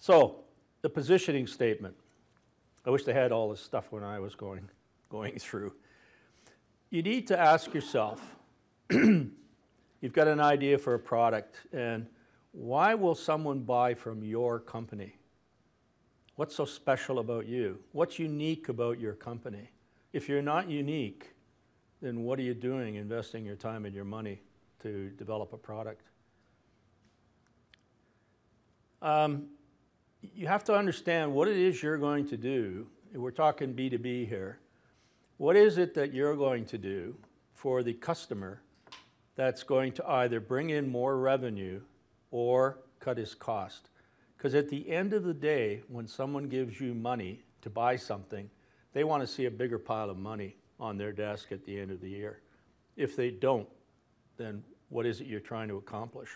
So, the positioning statement. I wish they had all this stuff when I was going through. You need to ask yourself, you've got an idea for a product, and why will someone buy from your company? What's so special about you? What's unique about your company? If you're not unique, then what are you doing investing your time and your money to develop a product? You have to understand what it is you're going to do. We're talking B2B here. What is it that you're going to do for the customer that's going to either bring in more revenue or cut his cost? Because at the end of the day, when someone gives you money to buy something, they want to see a bigger pile of money on their desk at the end of the year. If they don't, then what is it you're trying to accomplish?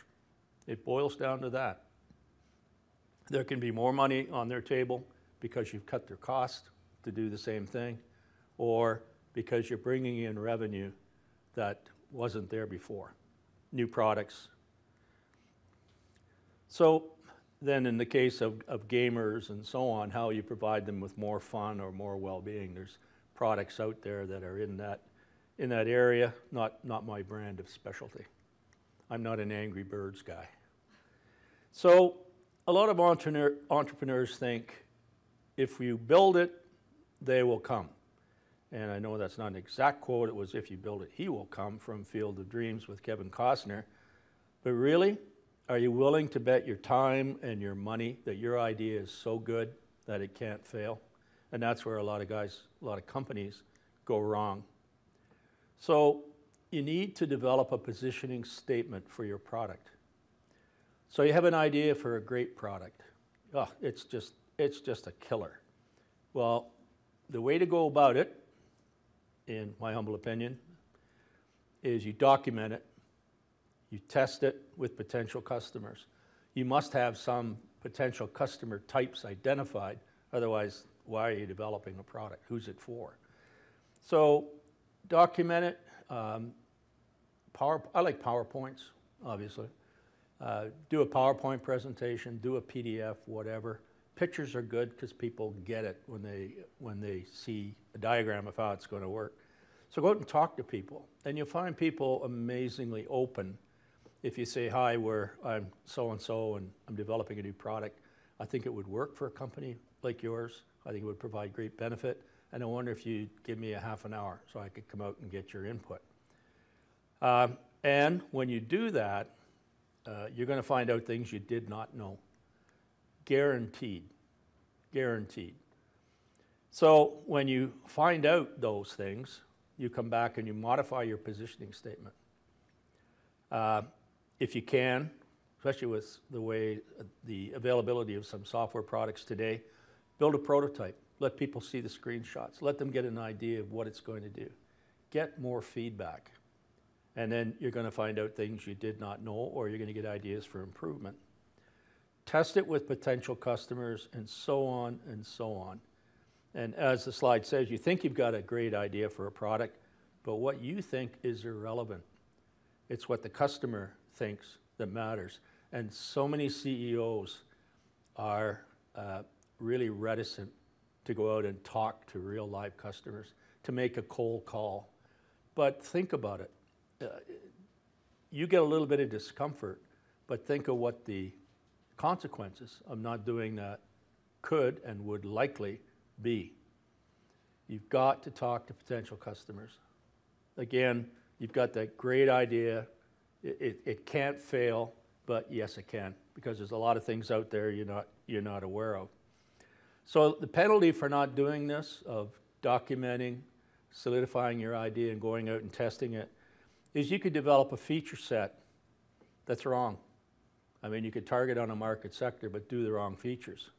It boils down to that. There can be more money on their table because you've cut their cost to do the same thing, or because you're bringing in revenue that wasn't there before, new products. So then in the case of gamers and so on, how you provide them with more fun or more well-being. There's products out there that are in that area, not my brand of specialty. I'm not an Angry Birds guy. So a lot of entrepreneurs think if you build it, they will come. And I know that's not an exact quote. It was, if you build it, he will come, from Field of Dreams with Kevin Costner. But really, are you willing to bet your time and your money that your idea is so good that it can't fail? And that's where a lot of companies go wrong. So you need to develop a positioning statement for your product. So you have an idea for a great product. Oh, it's just a killer. Well, the way to go about it, in my humble opinion, is you document it, you test it with potential customers. You must have some potential customer types identified, otherwise why are you developing a product? Who's it for? So document it. I like PowerPoints, obviously. Do a PowerPoint presentation, do a PDF, whatever. Pictures are good because people get it when they see a diagram of how it's going to work. So go out and talk to people, and you'll find people amazingly open. If you say, hi, I'm so-and-so and I'm developing a new product, I think it would work for a company like yours. I think it would provide great benefit, and I wonder if you'd give me a half an hour so I could come out and get your input. And when you do that, you're going to find out things you did not know. Guaranteed. Guaranteed. So when you find out those things, you come back and you modify your positioning statement. If you can, especially with the availability of some software products today, build a prototype. Let people see the screenshots. Let them get an idea of what it's going to do. Get more feedback. And then you're going to find out things you did not know, or you're going to get ideas for improvement. Test it with potential customers, and so on and so on. And as the slide says, you think you've got a great idea for a product, but what you think is irrelevant. It's what the customer thinks that matters. And so many CEOs are really reticent to go out and talk to real live customers, to make a cold call. But think about it. You get a little bit of discomfort, but think of what the consequences of not doing that could and would likely be. You've got to talk to potential customers. Again, you've got that great idea. It can't fail, but yes, it can, because there's a lot of things out there you're not aware of. So the penalty for not doing this, of documenting, solidifying your idea and going out and testing it, is you could develop a feature set that's wrong. I mean, you could target on a market sector, but do the wrong features.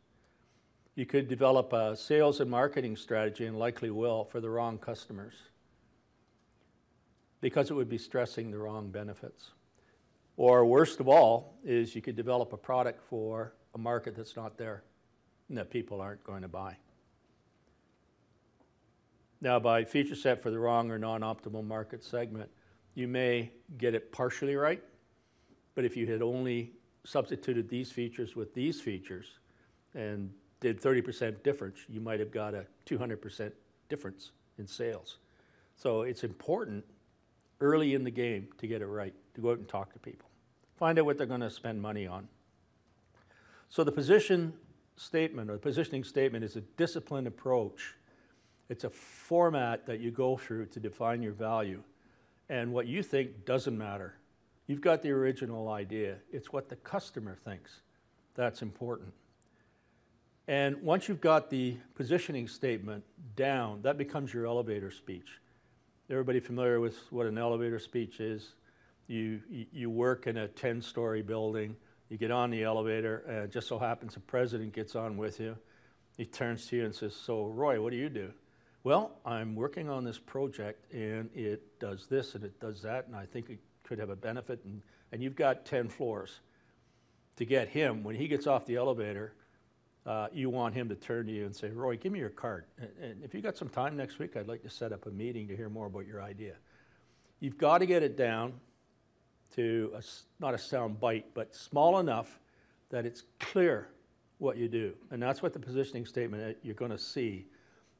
You could develop a sales and marketing strategy, and likely will, for the wrong customers, because it would be stressing the wrong benefits. Or worst of all, is you could develop a product for a market that's not there and that people aren't going to buy. Now, by feature set for the wrong or non-optimal market segment, you may get it partially right, but if you had only substituted these features with these features, and did 30% difference, you might have got a 200% difference in sales. So it's important early in the game to get it right, to go out and talk to people. Find out what they're going to spend money on. So the position statement, or the positioning statement, is a disciplined approach. It's a format that you go through to define your value. And what you think doesn't matter. You've got the original idea. It's what the customer thinks that's important. And once you've got the positioning statement down, that becomes your elevator speech. Everybody familiar with what an elevator speech is? You work in a 10-story building, you get on the elevator, and it just so happens the president gets on with you. He turns to you and says, "So Roy, what do you do?" "Well, I'm working on this project, and it does this and it does that, and I think it could have a benefit," and you've got 10 floors. To get him, when he gets off the elevator, you want him to turn to you and say, "Roy, give me your card. And if you got some time next week, I'd like to set up a meeting to hear more about your idea." You've got to get it down to not a sound bite, but small enough that it's clear what you do. And that's what the positioning statement that you're going to see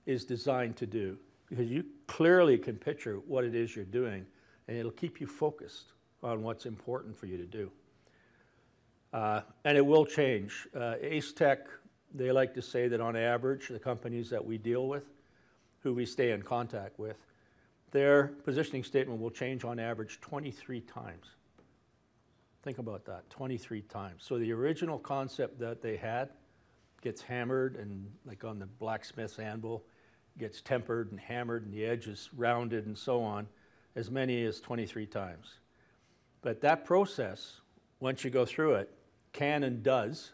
is designed to do, because you clearly can picture what it is you're doing, and it'll keep you focused on what's important for you to do. And it will change. Ace Tech, they like to say that on average, the companies that we deal with, who we stay in contact with, their positioning statement will change on average 23 times. Think about that, 23 times. So the original concept that they had gets hammered, and like on the blacksmith's anvil, gets tempered and hammered, and the edge is rounded and so on, as many as 23 times. But that process, once you go through it, can and does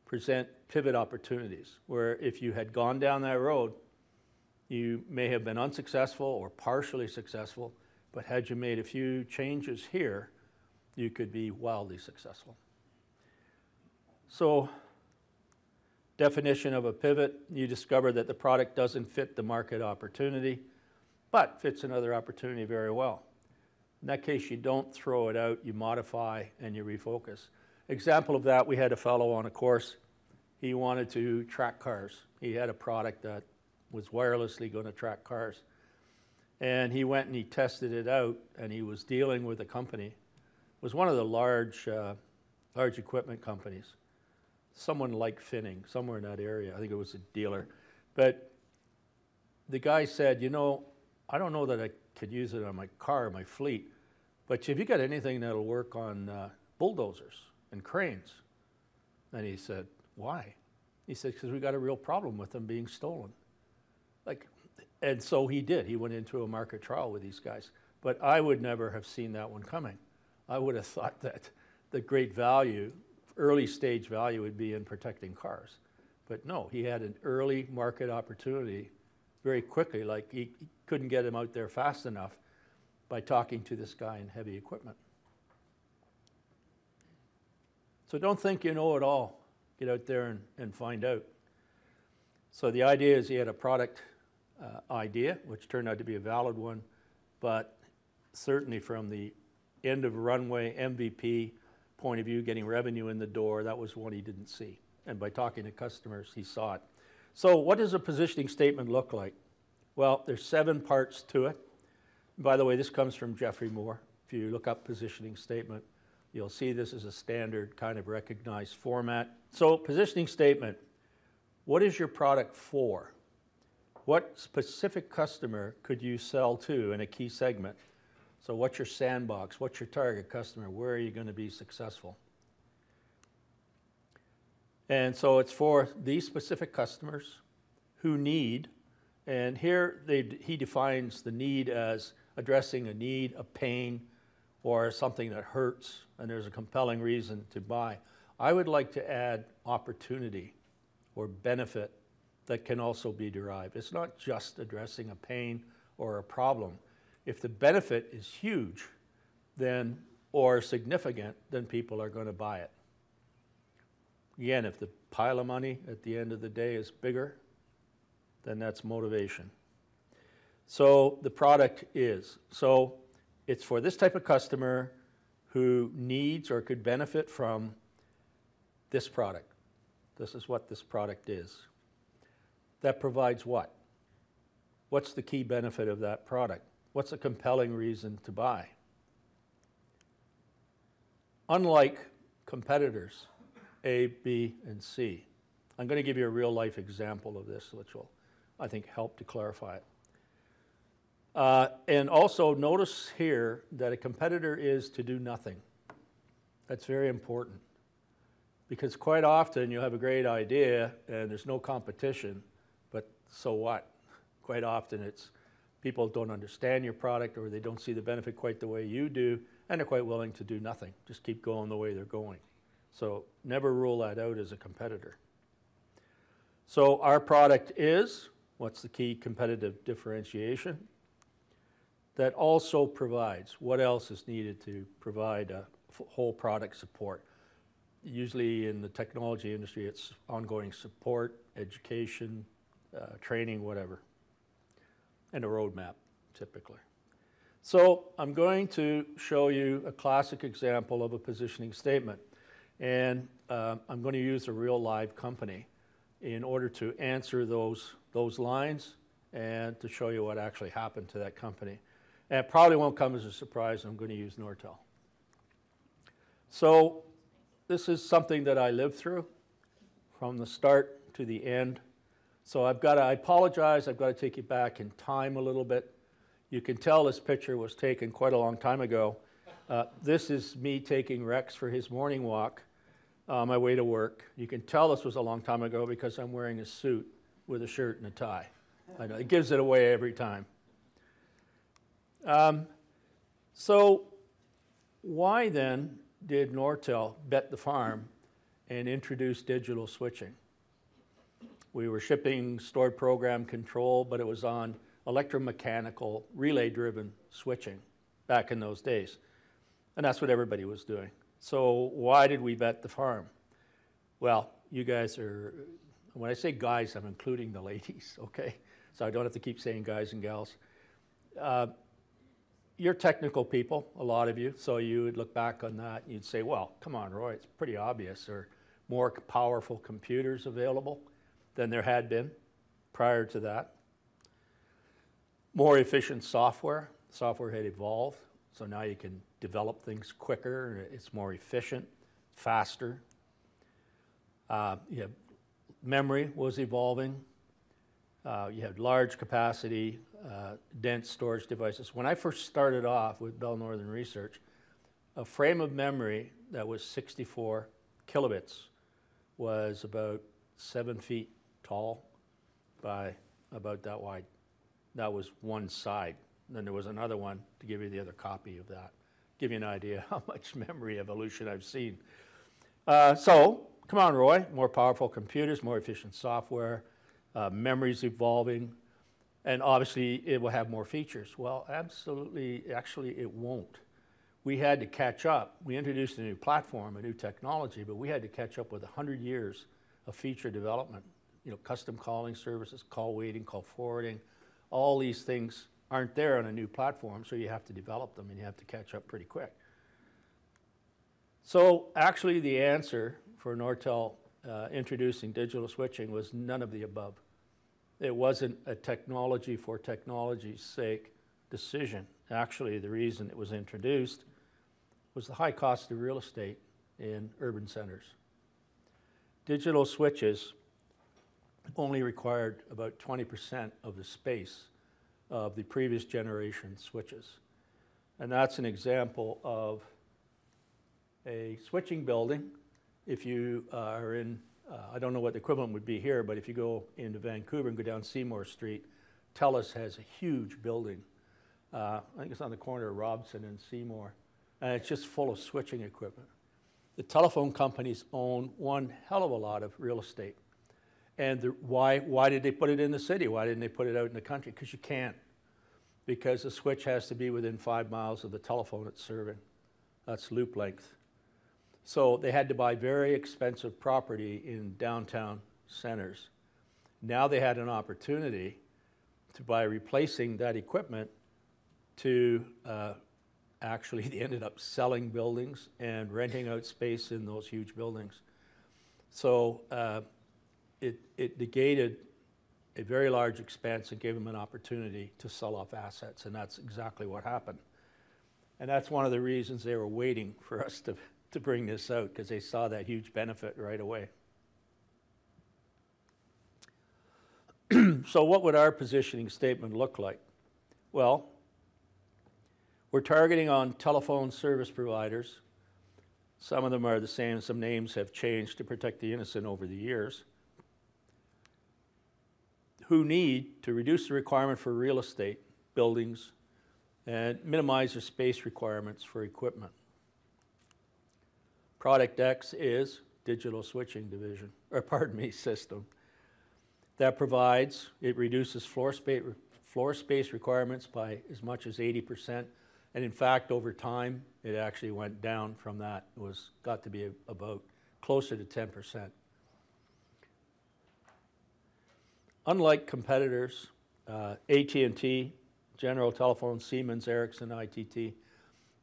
present pivot opportunities, where if you had gone down that road, you may have been unsuccessful or partially successful, but had you made a few changes here, you could be wildly successful. So, definition of a pivot, you discover that the product doesn't fit the market opportunity, but fits another opportunity very well. In that case, you don't throw it out, you modify and you refocus. Example of that, we had a fellow on a course, he wanted to track cars. He had a product that was wirelessly going to track cars. And he went and he tested it out, and he was dealing with a company. It was one of the large equipment companies. Someone like Finning, somewhere in that area. I think it was a dealer. But the guy said, "You know, I don't know that I could use it on my car, my fleet, but have you got anything that'll work on bulldozers and cranes?" And he said, "Why?" He said, "Because we got a real problem with them being stolen." And so he did. He went into a market trial with these guys. But I would never have seen that one coming. I would have thought that the great value, early stage value, would be in protecting cars. But no, he had an early market opportunity very quickly, like he couldn't get him out there fast enough by talking to this guy in heavy equipment. So don't think you know it all. Get out there and find out. So the idea is he had a product idea, which turned out to be a valid one, but certainly from the end of runway MVP point of view, getting revenue in the door, that was one he didn't see. And by talking to customers, he saw it. So what does a positioning statement look like? Well, there's 7 parts to it. By the way, this comes from Jeffrey Moore. If you look up positioning statement, you'll see this is a standard kind of recognized format. So positioning statement, what is your product for? What specific customer could you sell to in a key segment? So what's your sandbox? What's your target customer? Where are you going to be successful? And so it's for these specific customers who need, and here he defines the need as addressing a need, a pain, or something that hurts, and there's a compelling reason to buy. I would like to add opportunity or benefit that can also be derived. It's not just addressing a pain or a problem. If the benefit is huge, then, or significant, then people are going to buy it. Again, if the pile of money at the end of the day is bigger, then that's motivation. So the product is. So it's for this type of customer who needs or could benefit from this product. This is what this product is. That provides what? What's the key benefit of that product? What's a compelling reason to buy? Unlike competitors, A, B, and C. I'm going to give you a real-life example of this, which will, I think, help to clarify it. And also notice here that a competitor is to do nothing. That's very important, because quite often you have a great idea and there's no competition, but so what? Quite often it's people don't understand your product, or they don't see the benefit quite the way you do, and they're quite willing to do nothing. Just keep going the way they're going. So never rule that out as a competitor. So our product is, what's the key competitive differentiation? That also provides, what else is needed to provide a whole product support? Usually in the technology industry, it's ongoing support, education, training, whatever, and a roadmap, typically. So I'm going to show you a classic example of a positioning statement. And I'm going to use a real live company in order to answer those lines and to show you what actually happened to that company. And it probably won't come as a surprise. I'm going to use Nortel. So this is something that I lived through from the start to the end. So I apologize, I've got to take you back in time a little bit. You can tell this picture was taken quite a long time ago. This is me taking Rex for his morning walk on my way to work. You can tell this was a long time ago because I'm wearing a suit with a shirt and a tie. I know, it gives it away every time. So why then did Nortel bet the farm and introduce digital switching? We were shipping stored program control, but it was on electromechanical relay-driven switching back in those days. And that's what everybody was doing. So why did we bet the farm? Well, you guys are, when I say guys, I'm including the ladies, okay? So I don't have to keep saying guys and gals. You're technical people, a lot of you, so you would look back on that and you'd say, well, come on, Roy, it's pretty obvious. There are more powerful computers available than there had been prior to that. More efficient software. Software had evolved, so now you can develop things quicker. It's more efficient, faster. Memory was evolving. You had large capacity, dense storage devices. When I first started off with Bell Northern Research, a frame of memory that was 64 kilobits was about 7 feet tall by about that wide. That was one side. Then there was another one to give you the other copy of that. Give you an idea how much memory evolution I've seen. So, come on, Roy, more powerful computers, more efficient software, memory's evolving, and obviously it will have more features. Well, absolutely, actually it won't. We had to catch up. We introduced a new platform, a new technology, but we had to catch up with 100 years of feature development. You know, custom calling services, call waiting, call forwarding, all these things aren't there on a new platform, so you have to develop them and you have to catch up pretty quick. So actually the answer for Nortel introducing digital switching was none of the above. It wasn't a technology for technology's sake decision. Actually, the reason it was introduced was the high cost of real estate in urban centers. Digital switches only required about 20% of the space of the previous generation switches. And that's an example of a switching building. If you are in, I don't know what the equivalent would be here, but if you go into Vancouver and go down Seymour Street, TELUS has a huge building. I think it's on the corner of Robson and Seymour, and it's just full of switching equipment. The telephone companies own one hell of a lot of real estate. And why did they put it in the city? Why didn't they put it out in the country? Because you can't. Because the switch has to be within 5 miles of the telephone it's serving. That's loop length. So they had to buy very expensive property in downtown centers. Now they had an opportunity to, by replacing that equipment, to actually they ended up selling buildings and renting out space in those huge buildings. So it negated a very large expense and gave them an opportunity to sell off assets, and that's exactly what happened. And that's one of the reasons they were waiting for us to bring this out, because they saw that huge benefit right away. So what would our positioning statement look like? Well, we're targeting on telephone service providers. Some of them are the same, some names have changed to protect the innocent over the years, who need to reduce the requirement for real estate, buildings, and minimize their space requirements for equipment. Product X is digital switching division, or pardon me, system that provides, it reduces floor space requirements by as much as 80%. And in fact, over time, it actually went down from that. It got to be about closer to 10%. Unlike competitors, AT&T, General Telephone, Siemens, Ericsson, ITT,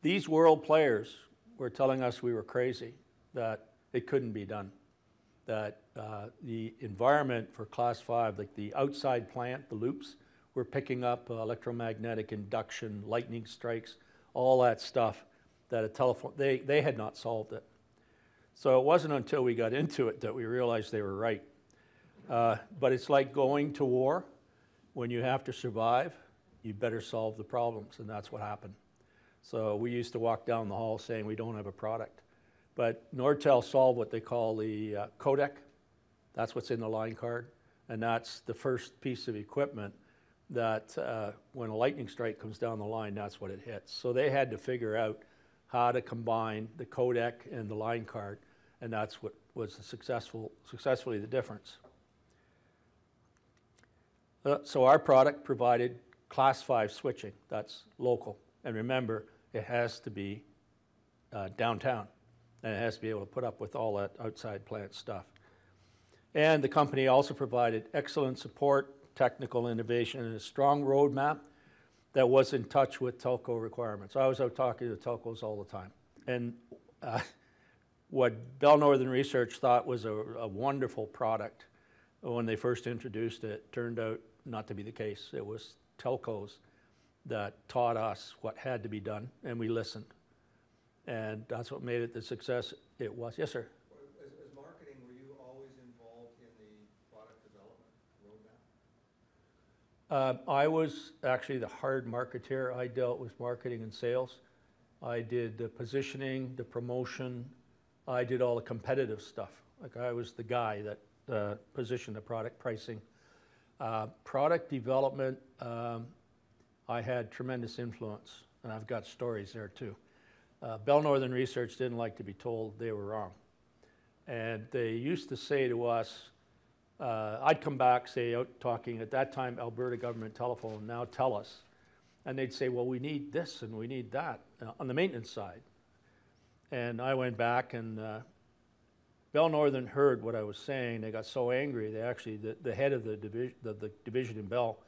these world players were telling us we were crazy, that it couldn't be done, that the environment for Class 5, like the outside plant, the loops, were picking up electromagnetic induction, lightning strikes, all that stuff that a telephone, they had not solved it. So it wasn't until we got into it that we realized they were right. But it's like going to war. When you have to survive, you better solve the problems, and that's what happened. So we used to walk down the hall saying we don't have a product. But Nortel solved what they call the codec. That's what's in the line card, and that's the first piece of equipment that when a lightning strike comes down the line, that's what it hits. So they had to figure out how to combine the codec and the line card, and that's what was successfully the difference. So our product provided Class 5 switching. That's local. And remember, it has to be downtown, and it has to be able to put up with all that outside plant stuff. And the company also provided excellent support, technical innovation, and a strong roadmap that was in touch with telco requirements. I was out talking to telcos all the time. And what Bell Northern Research thought was a wonderful product when they first introduced it turned out not to be the case. It was telcos that taught us what had to be done, and we listened. And that's what made it the success it was. Yes, sir? As marketing, were you always involved in the product development roadmap? I was actually the hard marketeer. I dealt with marketing and sales. I did the positioning, the promotion. I did all the competitive stuff. Like I was the guy that positioned the product, pricing. Product development, I had tremendous influence, and I've got stories there too. Bell Northern Research didn't like to be told they were wrong. And they used to say to us, I'd come back, say, out talking, at that time, Alberta Government Telephone, now TELUS. And they'd say, well, we need this and we need that on the maintenance side. And I went back, and Bell Northern heard what I was saying. They got so angry, they actually, the head of the division in Bell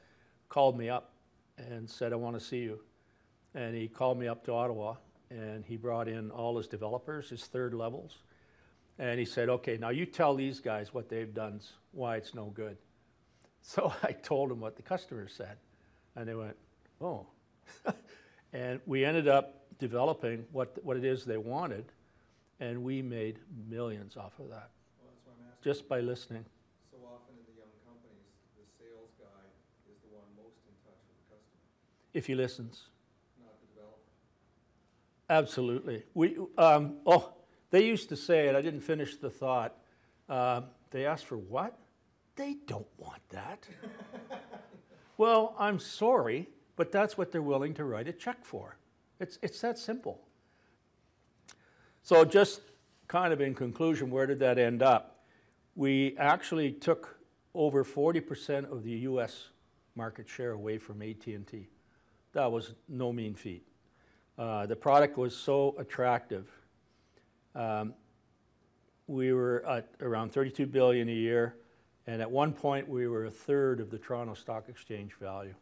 called me up and said, I want to see you. And he called me up to Ottawa, and he brought in all his developers, his third levels. And he said, okay, now you tell these guys what they've done, why it's no good. So I told them what the customers said. And they went, oh. And we ended up developing what it is they wanted, and we made millions off of that. Well, that's why I'm asking. Just by listening. So often in the young companies, the sales guy is the one most in touch with the customer. If he listens. Not the developer. Absolutely. They used to say, and I didn't finish the thought, they asked for what? They don't want that. Well, I'm sorry, but that's what they're willing to write a check for. It's that simple. So just kind of in conclusion, where did that end up? We actually took over 40% of the U.S. market share away from AT&T. That was no mean feat. The product was so attractive. We were at around $32 billion a year, and at one point we were a third of the Toronto Stock Exchange value.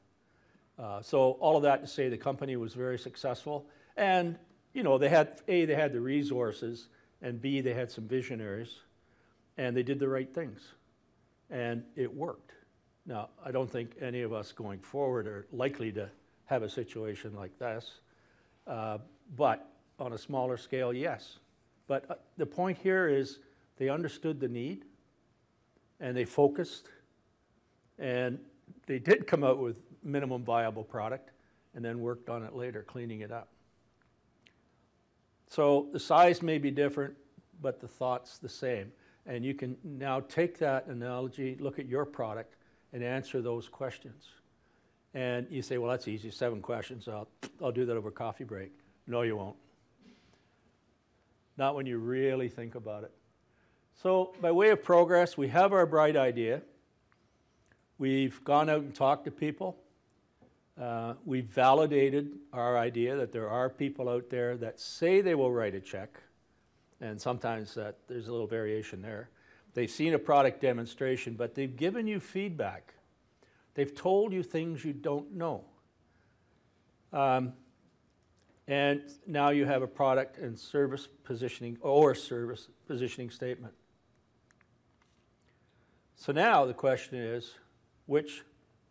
So all of that to say the company was very successful, and you know, they had the resources, and B, they had some visionaries, and they did the right things, and it worked. Now, I don't think any of us going forward are likely to have a situation like this, but on a smaller scale, yes. But the point here is they understood the need, and they focused, and they did come out with minimum viable product, and then worked on it later, cleaning it up. So the size may be different, but the thought's the same. And you can now take that analogy, look at your product, and answer those questions. And you say, well, that's easy, 7 questions. I'll do that over coffee break. No, you won't. Not when you really think about it. So by way of progress, we have our bright idea. We've gone out and talked to people. We've validated our idea that there are people out there that say they will write a check, and sometimes there's a little variation there. They've seen a product demonstration, but they've given you feedback. They've told you things you don't know. And now you have a product and service positioning or service positioning statement. So now the question is, which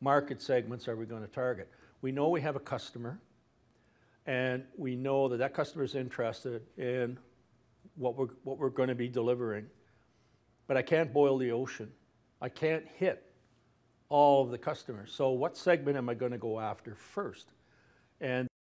market segments are we going to target? We know we have a customer, and we know that that customer is interested in what we're going to be delivering. But I can't boil the ocean. I can't hit all of the customers. So what segment am I going to go after first? And